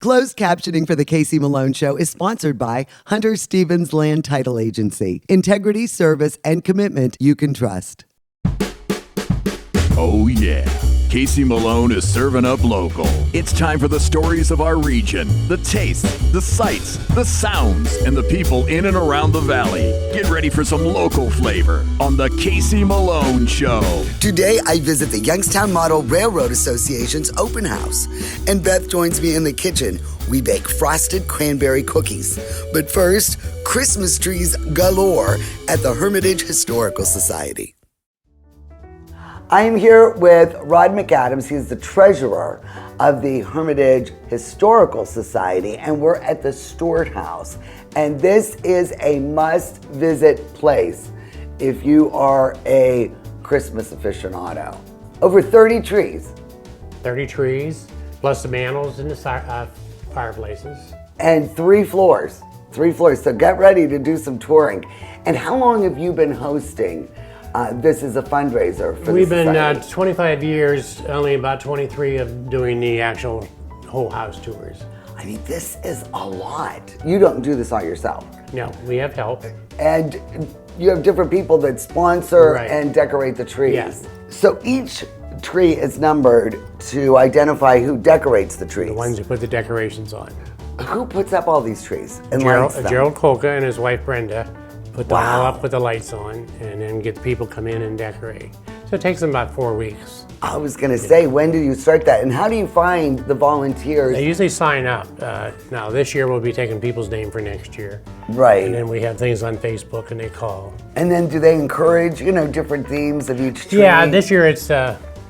Closed captioning for the Casey Malone Show is sponsored by Hunter Stevens Land Title Agency. Integrity, service, and commitment you can trust. Oh yeah, Casey Malone is serving up local. It's time for the stories of our region, the tastes, the sights, the sounds, and the people in and around the valley. Get ready for some local flavor on the Casey Malone Show. Today, I visit the Youngstown Model Railroad Association's open house, and Beth joins me in the kitchen. We bake frosted cranberry cookies. But first, Christmas trees galore at the Hermitage Historical Society. I am here with Rod McAdams. He's the treasurer of the Hermitage Historical Society, and we're at the Stewart House. And this is a must-visit place if you are a Christmas aficionado. Over 30 trees. 30 trees, plus the mantles and the fireplaces. And 3 floors. 3 floors. So get ready to do some touring. And how long have you been hosting? This is a fundraiser for We've the been 25 years, only about 23 of doing the actual whole house tours. I mean, this is a lot. You don't do this all yourself. No, we have help. And you have different people that sponsor Right. and decorate the trees. Yes. So each tree is numbered to identify who decorates the trees. The ones who put the decorations on. Who puts up all these trees and lights them? Gerald Kolka and his wife Brenda put them all Wow. up with the lights on and then get the people come in and decorate. So it takes them about 4 weeks. I was going to say, when do you start that? And how do you find the volunteers? They usually sign up. Now this year we'll be taking people's name for next year. Right. And then we have things on Facebook and they call. And then do they encourage, different themes of each tree? Yeah, this year it's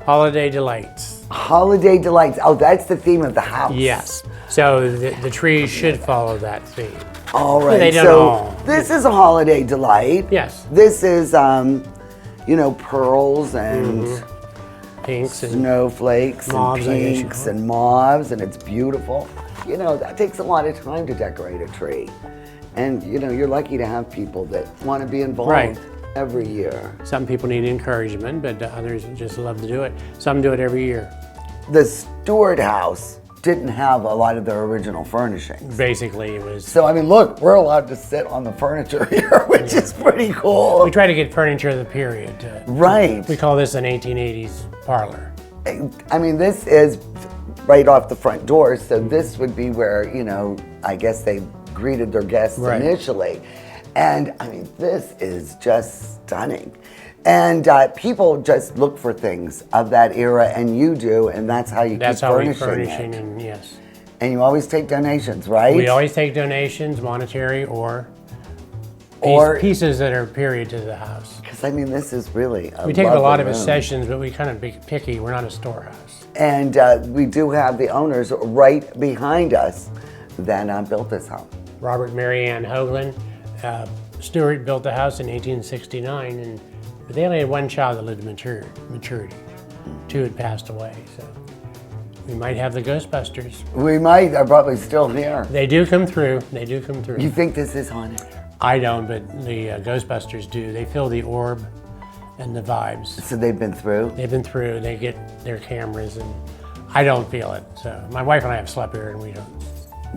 Holiday Delights. Holiday Delights. Oh, that's the theme of the house. Yes. So the trees should follow that theme. All right. They don't so all. this is a holiday delight. Yes. This is, pearls and Pinks and snowflakes mauves, I and guess you pinks call it. and mauves, and it's beautiful. That takes a lot of time to decorate a tree. And, you're lucky to have people that want to be involved Right. every year. some people need encouragement, but others just love to do it. Some do it every year. The Stewart House didn't have a lot of their original furnishings. Basically, it was. So, look, we're allowed to sit on the furniture here, which is pretty cool. We try to get furniture of the period. Right. We call this an 1880s parlor. This is right off the front door, so this would be where, I guess they greeted their guests Right. initially. And, this is just stunning. And people just look for things of that era, and you do, and that's how you That's keep how we furnishing furnishing, it. and yes. And you always take donations, right? We always take donations, monetary or pieces that are period to the house. Because, this is really We take a lot of room. accessions, but we kind of be picky. We're not a storehouse. And we do have the owners right behind us that built this home. Robert and Mary Ann Hoagland. Stewart built the house in 1869, and they only had one child that lived to maturity. 2 had passed away, so we might have the Ghostbusters. We might. They're probably still here. They do come through. They do come through. You think this is haunted? I don't, but the Ghostbusters do. They feel the orb and the vibes. So they've been through? They've been through. They get their cameras, and I don't feel it. So my wife and I have slept here, and we don't.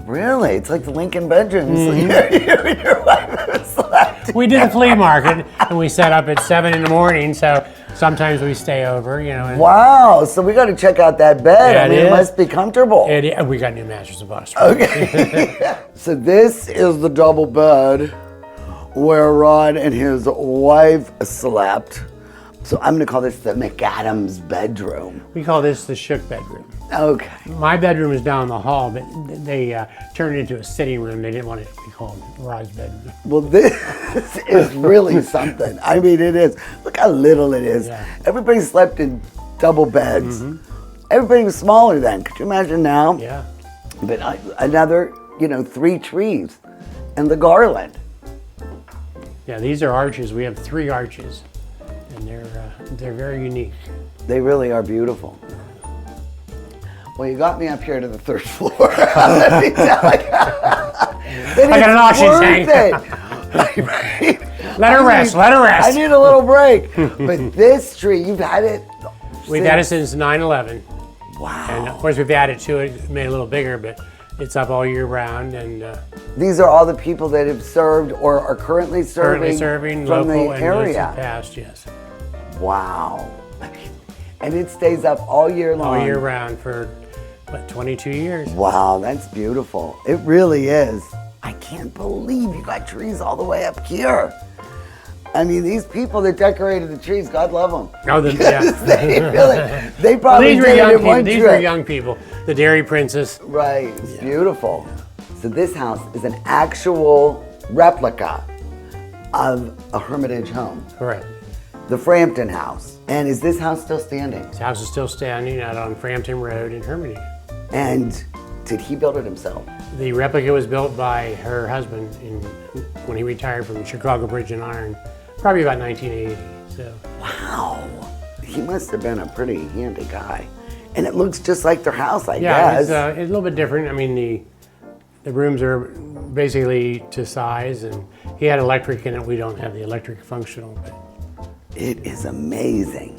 Really? It's like the Lincoln bedrooms. Your wife has slept. We did a flea market, and we set up at 7 in the morning, so sometimes we stay over, And Wow. So we got to check out that bed. Yeah, it must be comfortable. we got new mattress of us. Okay. So this is the double bed where Rod and his wife slept. So I'm going to call this the McAdams bedroom. We call this the Shook bedroom. Okay. My bedroom is down the hall, but they turned it into a sitting room. They didn't want it to be called Rod's bedroom. Well, this is really something. It is. Look how little it is. Yeah. Everybody slept in double beds. Everybody was smaller then. Could you imagine now? Yeah. But another, 3 trees and the garland. Yeah, these are arches. We have 3 arches, and they're very unique. They really are beautiful. Well, you got me up here to the 3rd floor. Let me tell you. I got an auction tank. Let her rest. I need a little break. But this tree, you've had it. We've had it since 9/11. Wow. And of course, we've added to it, made it a little bigger, but It's up all year round, and These are all the people that have served or are currently serving from local the and area. past, yes. Wow. And it stays up all year long. All year round for, what, 22 years? Wow, that's beautiful. It really is. I can't believe you got trees all the way up here. I mean, these people that decorated the trees, God love them. Oh, They probably these did it in were one these trip. were young people. The Dairy Princess. Right, it's beautiful. So this house is an actual replica of a Hermitage home, Correct. the Frampton house. And is this house still standing? This house is still standing out on Frampton Road in Hermitage. And did he build it himself? The replica was built by her husband when he retired from Chicago Bridge and Iron, probably about 1980. So. Wow, he must have been a pretty handy guy. And it looks just like their house, I Yeah, guess. it's a little bit different. I mean, the rooms are basically to size, and he had electric in it. We don't have the electric functional. But It is amazing.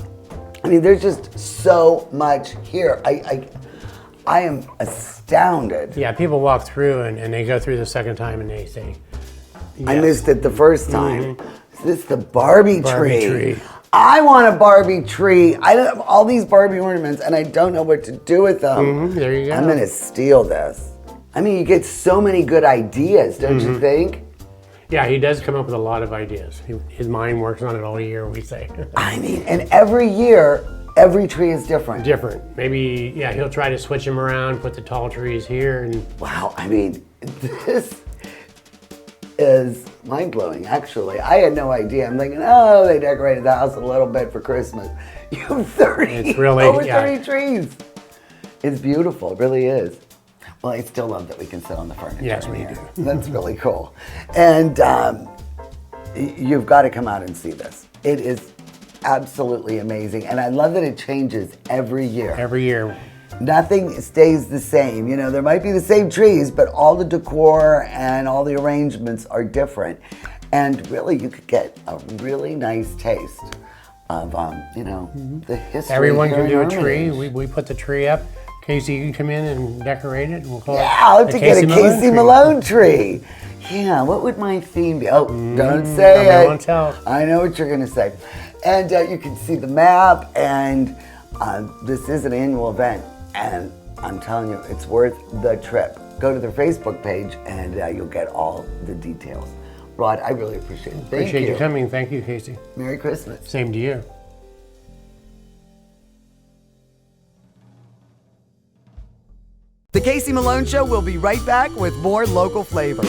I mean, there's just so much here. I am astounded. yeah, people walk through and they go through the second time and they say, I yes. missed it the first time. Is this the Barbie tree? tree. I want a Barbie tree. I have all these Barbie ornaments and I don't know what to do with them. There you go. I'm gonna steal this. I mean, you get so many good ideas, don't you think? Yeah, he does come up with a lot of ideas. His mind works on it all year, we say. I mean, and every year, every tree is different. Different. Maybe, yeah, he'll try to switch them around, put the tall trees here, and Wow, I mean, this is mind-blowing, actually. I had no idea. I'm thinking, oh, they decorated the house a little bit for Christmas. You have 30, It's really- over yeah. 30 trees. It's beautiful, it really is. Well, I still love that we can sit on the furniture. Yes, in we here. do. That's really cool. And you've got to come out and see this. It is absolutely amazing. And I love that it changes every year. every year. Nothing stays the same. You know, there might be the same trees, but all the decor and all the arrangements are different. And really, you could get a really nice taste of, you know, the history. Everyone here can in do a Hermitage. tree. We put the tree up. Casey, you can come in and decorate it, and we'll call Yeah, it I'll have the to get a Casey tree. Malone tree. Yeah, what would my theme be? Oh, don't say nobody it. won't tell. I know what you're going to say. And you can see the map, and this is an annual event, and I'm telling you, it's worth the trip. Go to their Facebook page, and you'll get all the details. Rod, I really appreciate it. Thank Appreciate you coming. Thank you, Casey. Merry Christmas. Same to you. The Casey Malone Show will be right back with more local flavor.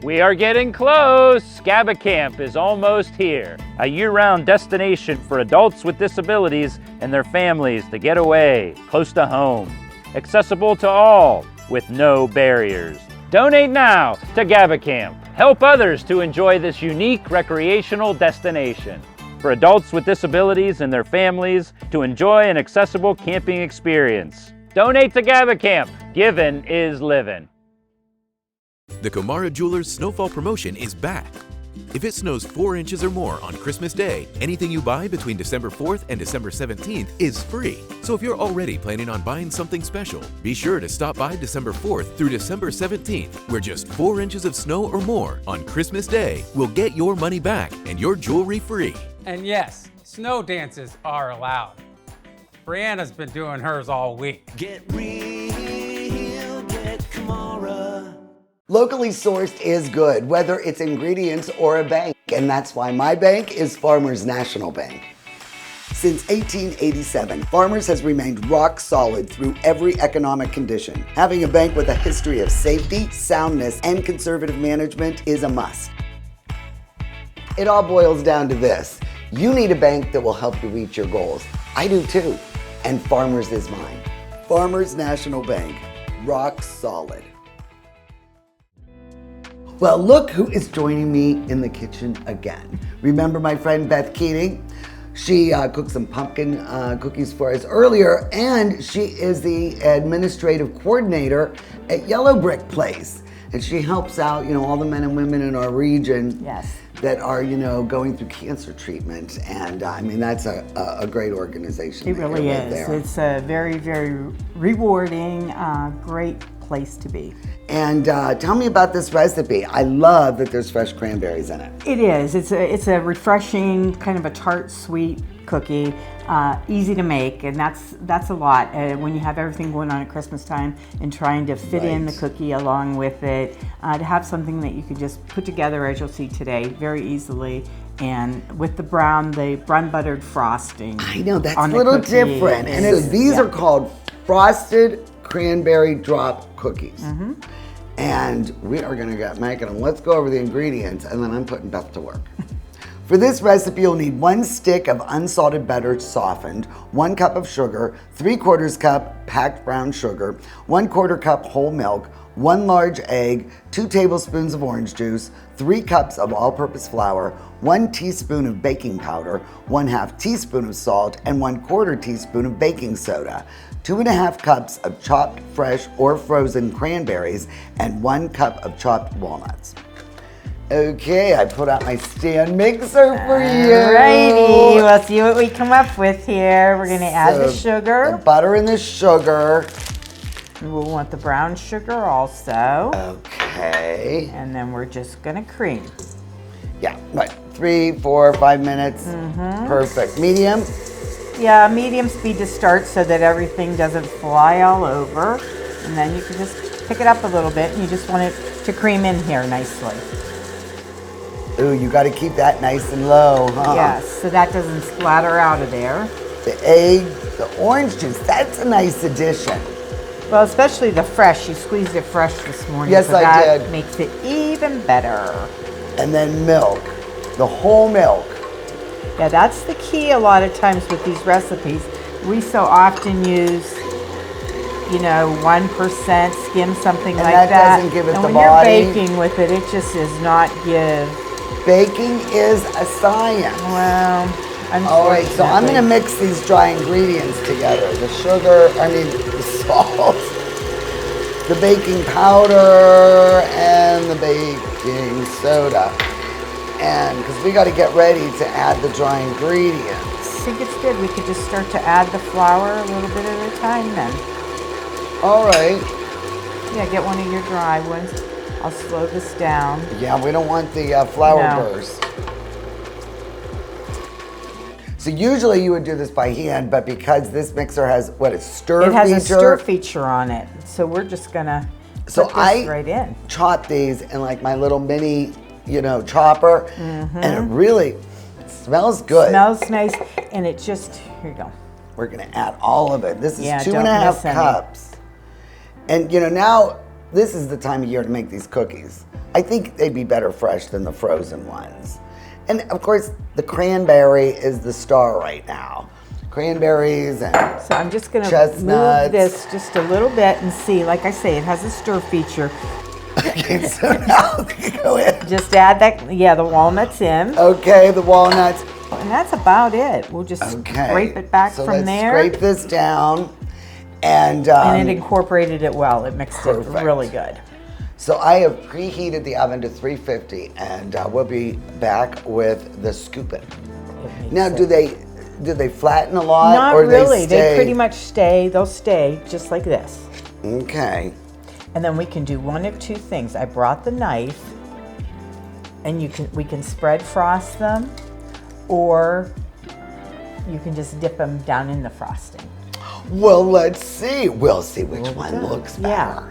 We are getting close. Scabba Camp is almost here. A year-round destination for adults with disabilities and their families to get away, close to home. Accessible to all, with no barriers. Donate now to Gabba Camp. Help others to enjoy this unique recreational destination. For adults with disabilities and their families to enjoy an accessible camping experience. Donate to Gabba Camp. Giving is living. The Komara Jewelers Snowfall promotion is back. If it snows 4 inches or more on Christmas Day, anything you buy between December 4th and December 17th is free. So if you're already planning on buying something special, be sure to stop by December 4th through December 17th, where just 4 inches of snow or more on Christmas Day will get your money back and your jewelry free. And yes, snow dances are allowed. Brianna's been doing hers all week. Get real, get Kamara. Locally sourced is good, whether it's ingredients or a bank, and that's why my bank is Farmers National Bank. Since 1887, Farmers has remained rock solid through every economic condition. Having a bank with a history of safety, soundness, and conservative management is a must. It all boils down to this. You need a bank that will help you reach your goals. I do too, and Farmers is mine. Farmers National Bank, rock solid. Well, look who is joining me in the kitchen again. Remember my friend Beth Keating? She cooked some pumpkin cookies for us earlier, and she is the administrative coordinator at Yellow Brick Place. And she helps out, you know, all the men and women in our region. Yes. that are, you know, going through cancer treatment. And I mean, that's a great organization. It that really you're is. with there. It's a very, very rewarding, great place to be. And tell me about this recipe. I love that there's fresh cranberries in it. It is. It's a refreshing, kind of a tart, sweet cookie. Easy to make, and that's a lot when you have everything going on at Christmas time and trying to fit in the cookie along with it. To have something that you could just put together, as you'll see today, very easily, and with the brown buttered frosting. I know, that's on a the little cookie. different. And so these are called frosted cranberry drop cookies. And we are gonna get making them. Let's go over the ingredients, and then I'm putting Beth to work. For this recipe, you'll need 1 stick of unsalted butter softened, 1 cup of sugar, 3/4 cup packed brown sugar, 1/4 cup whole milk, 1 large egg, 2 tablespoons of orange juice, 3 cups of all-purpose flour, 1 teaspoon of baking powder, 1/2 teaspoon of salt, and 1/4 teaspoon of baking soda, 2.5 cups of chopped fresh or frozen cranberries, and 1 cup of chopped walnuts. Okay, I put out my stand mixer for you. Alrighty, we'll see what we come up with here. We're gonna add the sugar. The butter and the sugar. We'll want the brown sugar also. Okay. And then we're just gonna cream. Yeah, what, 3, 4, 5 minutes? Perfect. Medium? Yeah, medium speed to start so that everything doesn't fly all over. And then you can just pick it up a little bit, and you just want it to cream in here nicely. Ooh, you gotta keep that nice and low, huh? Yes, so that doesn't splatter out of there. The egg, the orange juice, that's a nice addition. Well, especially the fresh. You squeezed it fresh this morning. Yes, so I that did. makes it even better. And then milk, the whole milk. Yeah, that's the key a lot of times with these recipes. We so often use, you know, 1% skim, something like that that. doesn't give it and the when body. you're baking with it, it just does not give. Baking is a science. Well, All right, so I'm gonna unfortunately. mix these dry ingredients together. The sugar, the salt, the baking powder, and the baking soda. And because we gotta get ready to add the dry ingredients. I think it's good. We could just start to add the flour a little bit at a time then. All right. Yeah, get one of your dry ones. I'll slow this down. Yeah, we don't want the flour No. burst. So usually you would do this by hand, but because this mixer has, what, a stir It has feature? a stir feature on it, so we're just gonna So put this I right in. chop these in like my little mini, you know, chopper, and it really smells good. Smells nice, and it just, here you go. We're gonna add all of it. This is Yeah, 2.5 don't miss any. cups. And you know, now this is the time of year to make these cookies. I think they'd be better fresh than the frozen ones. And of course, the cranberry is the star right now. Cranberries and So I'm just gonna chestnuts. move this just a little bit and see, like I say, it has a stir feature. Okay, so now go ahead. Just add that, yeah, the walnuts in, Okay, the walnuts. and that's about it. We'll just Okay. scrape it back so from let's there. scrape this down. And, And it incorporated it well. It mixed Perfect. it really good. so I have preheated the oven to 350, and we'll be back with the scooping. Now, do they flatten a lot, Not or do really. they stay? Pretty much stay. They'll stay just like this. Okay. And then we can do one of two things. I brought the knife, and we can spread frost them, or you can just dip them down in the frosting. Well, let's see. We'll see which one looks better. Yeah.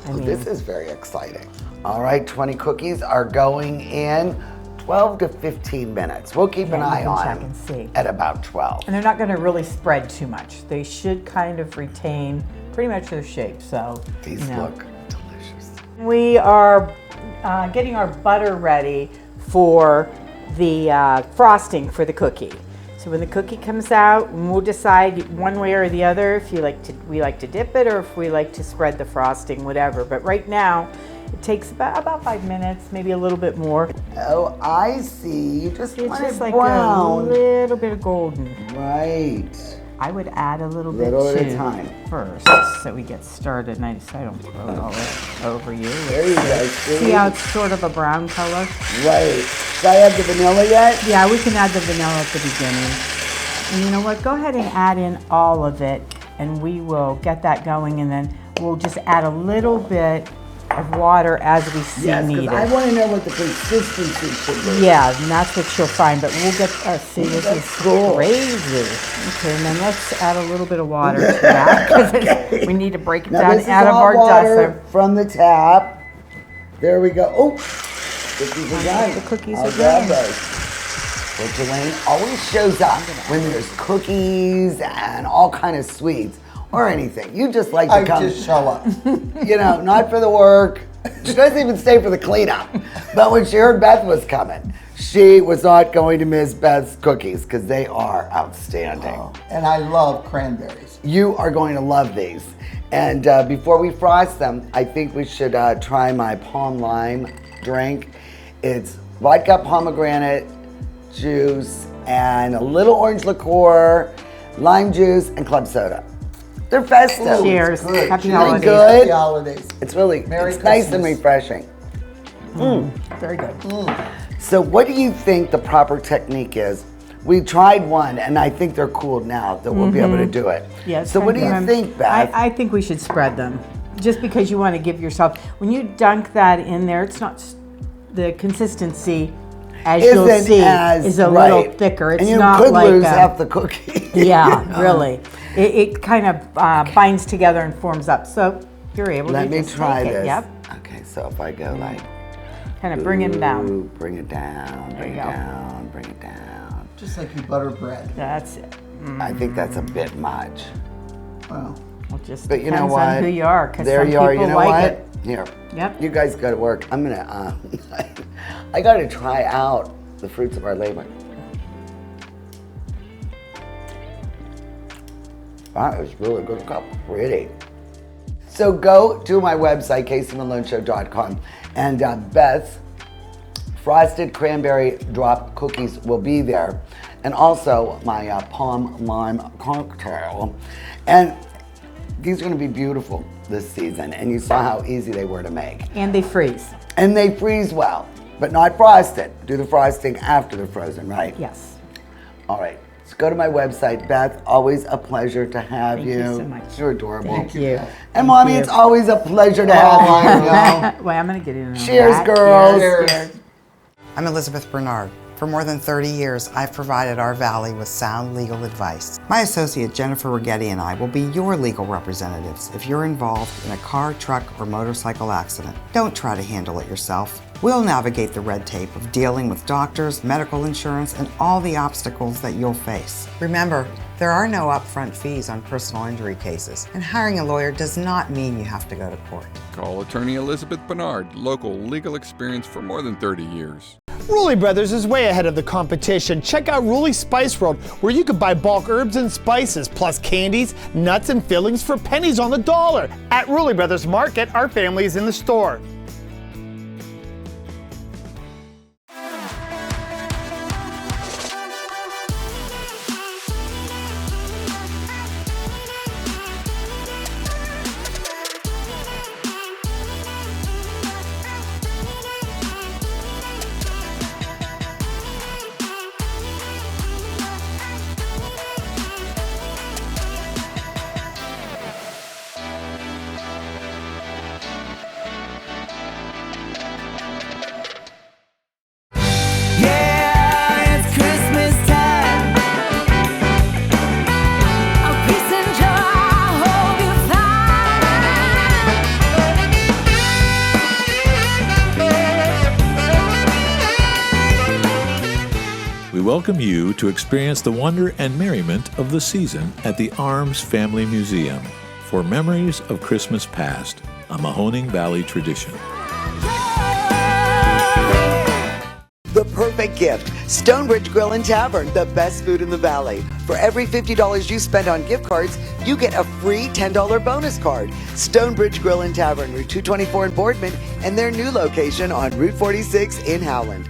I Oh, mean, this is very exciting. All right, 20 cookies are going in 12 to 15 minutes. We'll keep an Yeah, you eye can on check them and see. at about 12. and they're not going to really spread too much. They should kind of retain pretty much their shape. So These you know. look delicious. We are getting our butter ready for the frosting for the cookie. So when the cookie comes out, we'll decide one way or the other if we like to dip it or if we like to spread the frosting, whatever. But right now, it takes about 5 minutes, maybe a little bit more. Oh, I see. You just It's want just it like brown. a little bit of golden. Right. I would add a little bit Little at a too time. first, so we get started. And so I don't throw it all over you. There you go. See how it's sort of a brown color? Right. Should I add the vanilla yet? Yeah, we can add the vanilla at the beginning. And you know what? Go ahead and add in all of it, and we will get that going, and then we'll just add a little bit of water as we see Yes, needed. because I want to know what the consistency should be. Yeah, and that's what you'll find, but we'll get, see, this That's is cool. crazy. Okay, and then let's add a little bit of water to that, because we need to break it Now down this is out of hot our water dust. from the tap. There we go. Oh, cookies are done. The cookies I'll are grab done. those. Well, Jelaine always shows up when there's cookies and all kind of sweets or anything. You just like to come. just show up. You know, not for the work. She doesn't even stay for the cleanup. But when she heard Beth was coming, she was not going to miss Beth's cookies because they are outstanding. And I love cranberries. You are going to love these. And before we frost them, I think we should try my palm lime drink. It's vodka pomegranate juice and a little orange liqueur, lime juice, and club soda. They're festive. Cheers. Good. Happy Really holidays. good. Happy holidays. It's really Merry it's nice and Christmas. refreshing. Very good. So what do you think the proper technique is? We tried one, and I think they're cool now that we'll be able to do it. Yes. So what do you think, Beth? I think we should spread them, just because you want to give yourself. When you dunk that in there, it's not the consistency, as you'll Isn't see, as is a right. little thicker. It's and you not could like lose a, half the cookie. Yeah, You know? really. It kind of binds together and forms up. So you're able Let to me just try take this. it. Yep. Okay, so if I go like, Kind of bring them down. ooh, bring it down, There bring you it go. down, bring it down. Just like you butter bread. That's it. I think that's a bit much. Wow. Well, it just But you know depends what? on who you are. 'Cause there some you are. people You know like what? it. Here. Yep. You guys go to work. I'm gonna. I got to try out the fruits of our labor. That is really good. Look how pretty. So go to my website, CaseyMaloneShow.com, and Beth's frosted cranberry drop cookies will be there, and also my palm lime cocktail. And these are going to be beautiful this season, and you saw how easy they were to make. And they freeze. And they freeze well, but not frosted. Do the frosting after they're frozen, right? Yes. All right. So go to my website, Beth. Always a pleasure to have Thank you so much. You're adorable. Thank you. And Mommy, you. it's always a pleasure to Oh, have I you. know. Well, I'm going to get in on Cheers, that. girls. Cheers. I'm Elizabeth Bernard. For more than 30 years, I've provided our Valley with sound legal advice. My associate Jennifer Rigetti and I will be your legal representatives if you're involved in a car, truck, or motorcycle accident. Don't try to handle it yourself. We'll navigate the red tape of dealing with doctors, medical insurance, and all the obstacles that you'll face. Remember, there are no upfront fees on personal injury cases, and hiring a lawyer does not mean you have to go to court. Call attorney Elizabeth Bernard, local legal experience for more than 30 years. Rulli Brothers is way ahead of the competition. Check out Rulli Spice World, where you can buy bulk herbs and spices, plus candies, nuts, and fillings for pennies on the dollar. At Rulli Brothers Market, our family is in the store. Yeah, it's Christmas time. Of peace and joy, I hope you find. We welcome you to experience the wonder and merriment of the season at the Arms Family Museum for memories of Christmas past, a Mahoning Valley tradition. The perfect gift. Stonebridge Grill and Tavern, the best food in the valley. For every $50 you spend on gift cards, you get a free $10 bonus card. Stonebridge Grill and Tavern, Route 224 in Boardman, and their new location on Route 46 in Howland.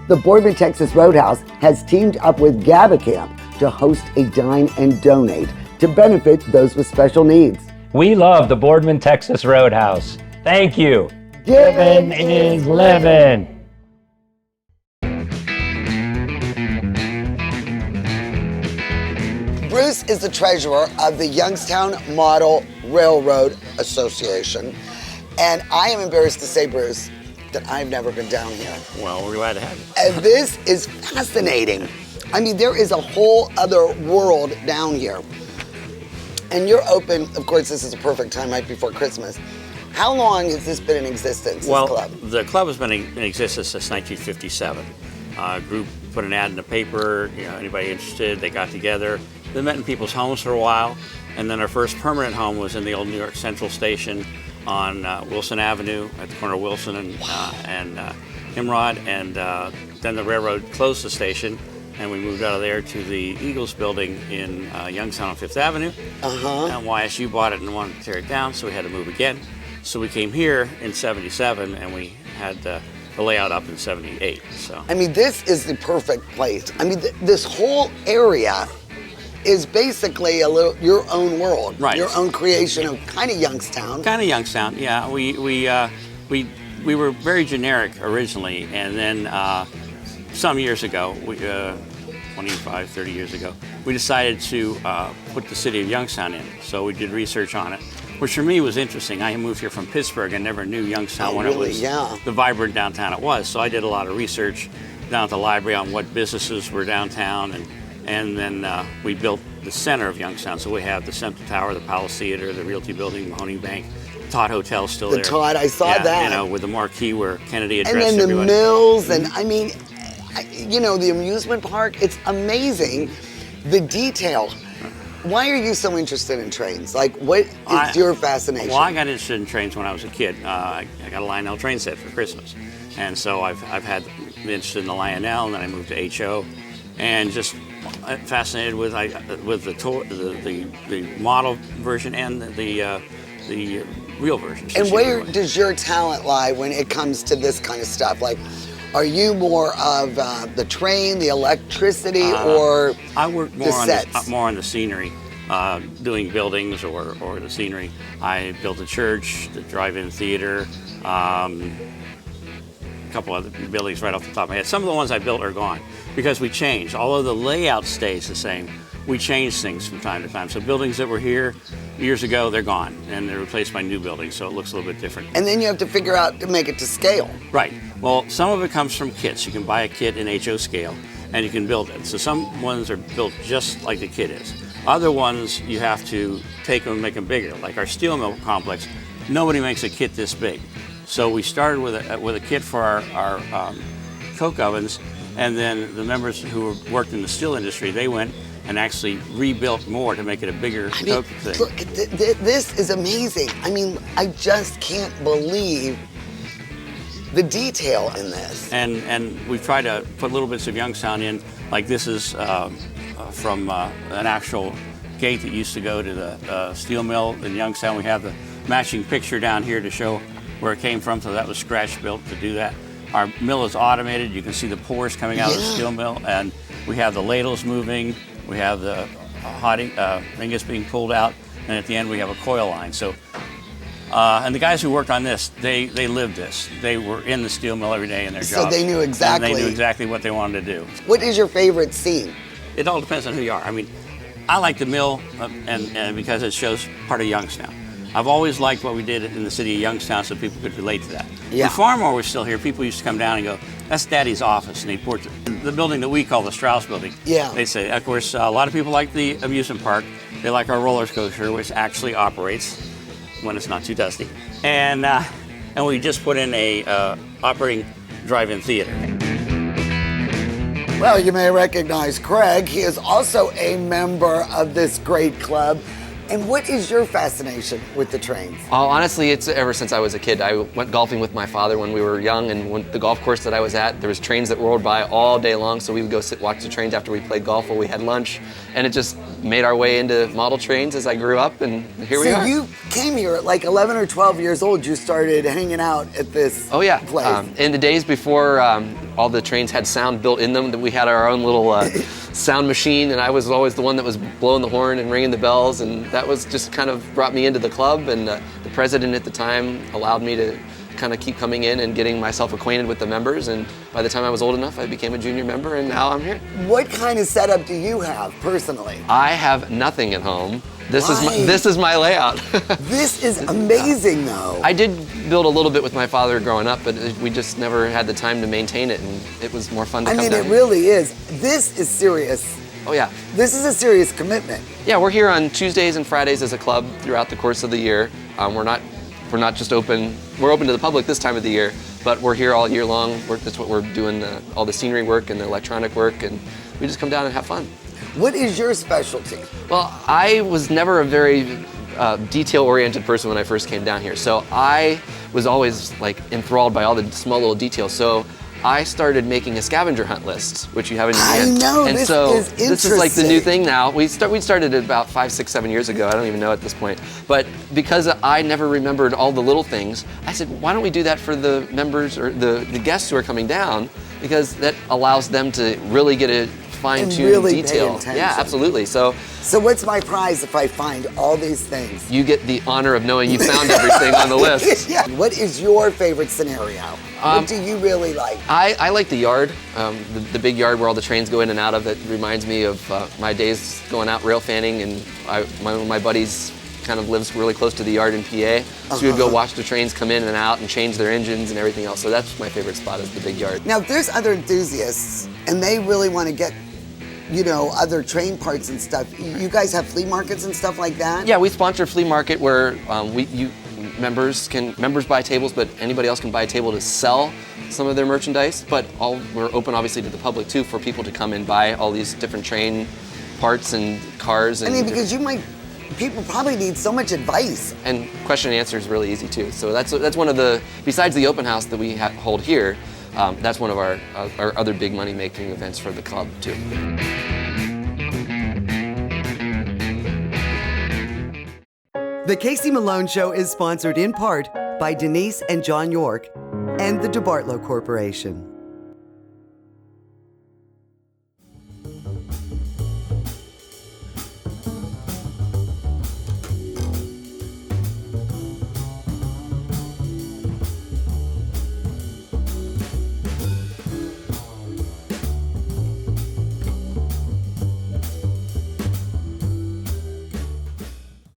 The Boardman, Texas Roadhouse has teamed up with GABA Camp to host a Dine and Donate to benefit those with special needs. We love the Boardman, Texas Roadhouse. Thank you. Giving is living. Bruce is the treasurer of the Youngstown Model Railroad Association. And I am embarrassed to say, Bruce, that I've never been down here. Well, we're glad to have you. And this is fascinating. I mean, there is a whole other world down here. And you're open, of course, this is a perfect time right before Christmas. How long has this been in existence, this club? The club has been in existence since 1957. A group put an ad in the paper, anybody interested, they got together. They met in people's homes for a while, and then our first permanent home was in the old New York Central Station on Wilson Avenue at the corner of Wilson and Himrod, and then the railroad closed the station, and we moved out of there to the Eagles building in Youngstown on Fifth Avenue. And YSU bought it and wanted to tear it down, so we had to move again. So we came here in '77, and we had the layout up in '78. So I mean, this is the perfect place. I mean, this whole area is basically your own world, right? Your own creation of kind of Youngstown. Kind of Youngstown, yeah. We were very generic originally, and then some years ago, 25, 30 years ago, we decided to put the city of Youngstown in. So we did research on it, which for me was interesting. I moved here from Pittsburgh and never knew Youngstown when it was the vibrant downtown it was. So I did a lot of research down at the library on what businesses were downtown, and then we built the center of Youngstown. So we have the Central Tower, the Palace Theater, the Realty Building, Mahoning Bank, Todd Hotel's still there. The Todd, I saw that. With the marquee where Kennedy addressed everybody. And then the mills, and Mm-hmm. I mean, the amusement park, it's amazing, the detail. Why are you so interested in trains? Like, what is your fascination? Well, I got interested in trains when I was a kid. I got a Lionel train set for Christmas. And so I've had been interested in the Lionel, and then I moved to HO, and just fascinated with the model version and the real version. And where does your talent lie when it comes to this kind of stuff? Like, are you more of the train, the electricity, or I work more the sets? more on the scenery, doing buildings or the scenery. I built a church, the drive-in theater, a couple other buildings right off the top of my head. Some of the ones I built are gone because we changed. Although the layout stays the same, we change things from time to time. So buildings that were here years ago, they're gone, and they're replaced by new buildings, so it looks a little bit different. And then you have to figure out to make it to scale. Right. Well, some of it comes from kits. You can buy a kit in HO scale, and you can build it. So some ones are built just like the kit is. Other ones, you have to take them and make them bigger. Like our steel mill complex, nobody makes a kit this big. So we started with a kit for our coke ovens, and then the members who worked in the steel industry, they went and actually rebuilt more to make it a bigger coke thing. Look, this is amazing. I mean, I just can't believe the detail in this. And we've tried to put little bits of Youngstown in, like this is from an actual gate that used to go to the steel mill in Youngstown. We have the matching picture down here to show where it came from, so that was scratch built to do that. Our mill is automated. You can see the pores coming out of the steel mill, and we have the ladles moving. We have the hot ingots being pulled out, and at the end we have a coil line. So, and the guys who worked on this, they lived this. They were in the steel mill every day in their jobs. So they knew exactly. And they knew exactly what they wanted to do. What is your favorite scene? It all depends on who you are. I mean, I like the mill, and because it shows part of Youngstown. I've always liked what we did in the city of Youngstown, so people could relate to that. Yeah. When Farmore was still here, people used to come down and go, "That's Daddy's office," and they'd point to the building that we call the Strauss Building. Yeah. They say, of course, a lot of people like the amusement park. They like our roller coaster, which actually operates when it's not too dusty, and we just put in a operating drive-in theater. Well, you may recognize Craig. He is also a member of this great club. And what is your fascination with the trains? Honestly, it's ever since I was a kid. I went golfing with my father when we were young, and when the golf course that I was at, there was trains that rolled by all day long, so we would go watch the trains after we played golf while we had lunch, and it just made our way into model trains as I grew up, and here we are. So you came here at like 11 or 12 years old. You started hanging out at this place. In the days before all the trains had sound built in them, we had our own little sound machine, and I was always the one that was blowing the horn and ringing the bells, and that was just kind of brought me into the club, and the president at the time allowed me to kind of keep coming in and getting myself acquainted with the members, and by the time I was old enough, I became a junior member, and now I'm here. What kind of setup do you have personally? I have nothing at home. This Right. is my layout. This is amazing, though. I did build a little bit with my father growing up, but we just never had the time to maintain it, and it was more fun to come down it here. really is. This is serious. Oh yeah. This is a serious commitment. Yeah, we're here on Tuesdays and Fridays as a club throughout the course of the year. We're not just open. We're open to the public this time of the year, but we're here all year long. That's what we're doing, all the scenery work and the electronic work, and we just come down and have fun. What is your specialty? Well, I was never a very detail-oriented person when I first came down here, so I was always like enthralled by all the small little details. So I started making a scavenger hunt list, which you have in your hand. I know, and this so is this is like the new interesting. thing now. We started it about 5, 6, 7 years ago. I don't even know at this point. But because I never remembered all the little things, I said, why don't we do that for the members or the guests who are coming down? Because that allows them to really get a fine-tuned really pay detail. attention. Yeah, absolutely. So what's my prize if I find all these things? you get the honor of knowing you found everything on the list. Yeah. What is your favorite scenario? What do you really like? I like the yard, the big yard where all the trains go in and out of. It reminds me of my days going out rail fanning, and one of my buddies kind of lives really close to the yard in PA. So we would go watch the trains come in and out and change their engines and everything else. So that's my favorite spot, is the big yard. Now, if there's other enthusiasts and they really want to get, other train parts and stuff, you guys have flea markets and stuff like that? Yeah, we sponsor a flea market where members buy tables, but anybody else can buy a table to sell some of their merchandise. But we're open obviously to the public too, for people to come and buy all these different train parts and cars. And because people probably need so much advice. And question and answer is really easy too. So that's one of the, besides the open house that we hold here, that's one of our other big money-making events for the club too. The Casey Malone Show is sponsored in part by Denise and John York and the DeBartolo Corporation.